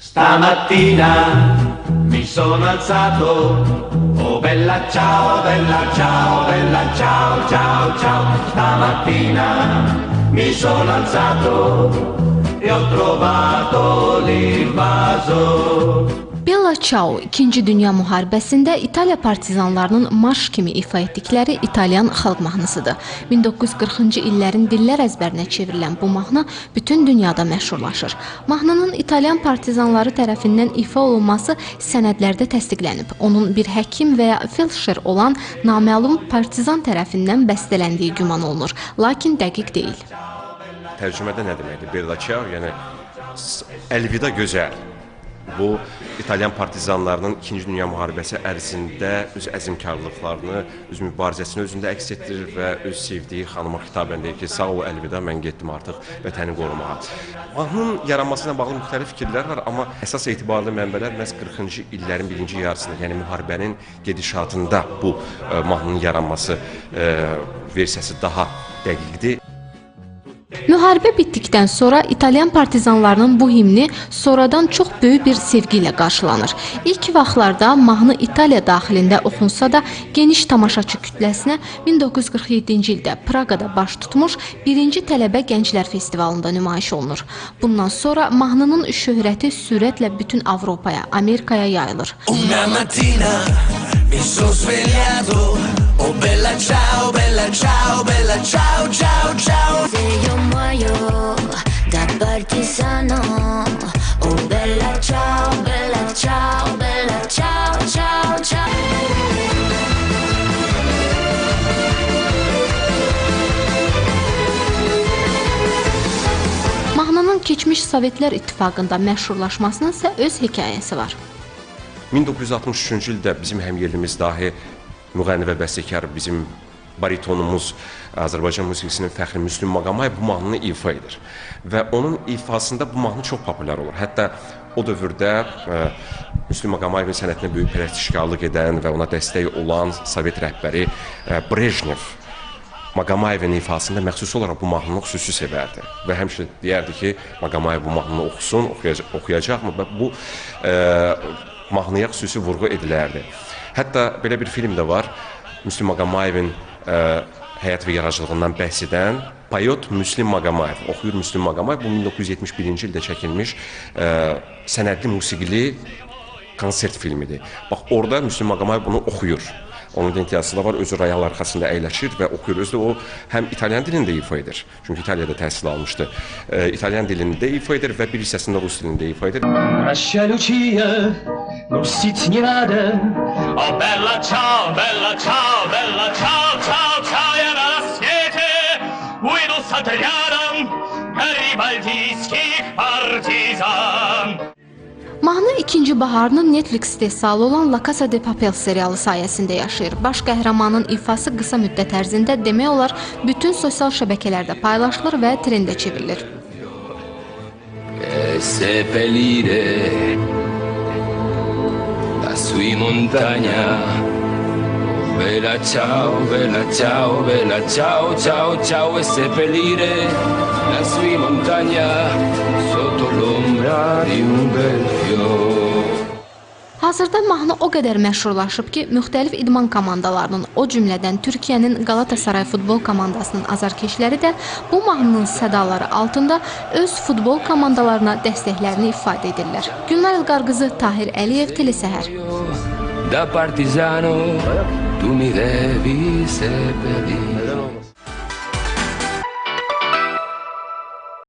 Stamattina mi sono alzato, oh bella ciao, bella ciao, bella ciao, ciao, ciao. Stamattina mi sono alzato e ho trovato l'invaso. Bella Ciao, 2-cü Dünya Müharibəsində İtaliya partizanlarının marş kimi ifa etdikləri İtalyan xalq mahnısıdır. 1940-cı illərin dillər əzbərinə çevrilən bu mahnı bütün dünyada məşhurlaşır. Mahnının İtalyan partizanları tərəfindən ifa olunması sənədlərdə təsdiqlənib. Onun bir həkim və ya felşer olan naməlum partizan tərəfindən bəstələndiyi güman olunur, lakin dəqiq deyil. Tərcümədə nə deməkdir? Bella Ciao, yəni əlvida gözəl. Bu, İtalyan partizanlarının 2-ci Dünya Müharibəsi ərzində öz əzmkarlıqlarını, öz mübarizəsini özündə əks etdirir və öz sevdiyi xanıma xitaben deyir ki, sağ ol əlvida, mən getdim artıq vətəni qorumağa. Mahnının yaranmasına bağlı müxtəlif fikirlər var, amma əsas etibarlı mənbələr məhz 40-cı illərin birinci yarısında, yəni müharibənin gedişatında bu mahnının yaranması versiyası daha dəqiqdir. Müharibə bitdikdən sonra İtalyan partizanlarının bu himni sonradan çox böyük bir sevgi ilə qarşılanır. İlk vaxtlarda mahnı İtaliya daxilində oxunsa da geniş tamaşaçı kütləsinə 1947-ci ildə Praqada baş tutmuş 1-ci Tələbə Gənclər Festivalında nümayiş olunur. Bundan sonra mahnının şöhrəti sürətlə bütün Avropaya, Amerikaya yayılır. Una mattina mi sono svegliato, oh bella ciao, bella ciao, bella ciao, ciao, ciao. Se io muoio da partigiano, oh bella ciao, bella ciao, bella ciao, ciao, ciao. Mahnının keçmiş Sovetlər İttifaqında məşhurlaşmasının isə öz hekayəsi var. 1963-cü ildə bizim həmyerlimiz dahi müğənni və bəstəkar, bizim baritonumuz, Azərbaycan musiqisinin fəxri Müslüm Maqamayev bu mahnını ifa edir. Və onun ifasında bu mahnı çox populyar olur. Hətta o dövrdə Müslüm Maqamayevin sənətinə böyük pərəstişkarlıq edən və ona dəstək olan Sovet rəhbəri Brejnev Maqamayevin ifasında məxsus olaraq bu mahnını xüsusi sevərdi. Və həmişə deyərdi ki, Maqamayev bu mahnını oxusun, oxuyacaqmı? Və bu mahnıya xüsusi vurğu edilərdi. Hətta belə bir film də var, Müslüm Maqamayevin həyat və yaradıcılığından bəhs edən Payot Müslüm Maqamayev, oxuyur Müslüm Maqamayev. Bu 1971-ci ildə çəkilmiş sənədli musiqili konsert filmidir. Bax, orada Müslüm Maqamayev bunu oxuyur. Onun identiyası da var, özü rayal arxasında əyləşir və oxuyur. Özü də o həm İtalyan dilində ifa edir. Çünki İtaliyada təhsil almışdı. İtalyan dilində ifa edir və bir hissəsində Rus dilində ifa edir. Prascia Lucia, non si tnjade, oh bella ciao, bella ciao, bella ciao, ciao, ciao, jana na svijete, ujdu sa Italijanom, garibaldijskih partizan. Mahnı ikinci baharının Netflix istehsalı olan La Casa de Papel serialı sayəsində yaşayır. Baş qəhrəmanın ifası qısa müddət ərzində demək olar bütün sosial şəbəkələrdə paylaşılır və trendə çevrilir. Seppellire la sui montagna, bella ciao, bella ciao, bella ciao, ciao, ciao, e seppellire la sui montagna sotto l'ombra di un bel fiore. Hazırda mahnı o qədər məşhurlaşıb ki, müxtəlif idman komandalarının, o cümlədən Türkiyənin Galatasaray futbol komandasının azarkeşləri də bu mahnının sədaları altında öz futbol komandalarına dəstəklərini ifadə edirlər. Gülnar İlqar-qızı, Tahir Əliyev, Telesəhər. Da partizano tu mi devi seppellire.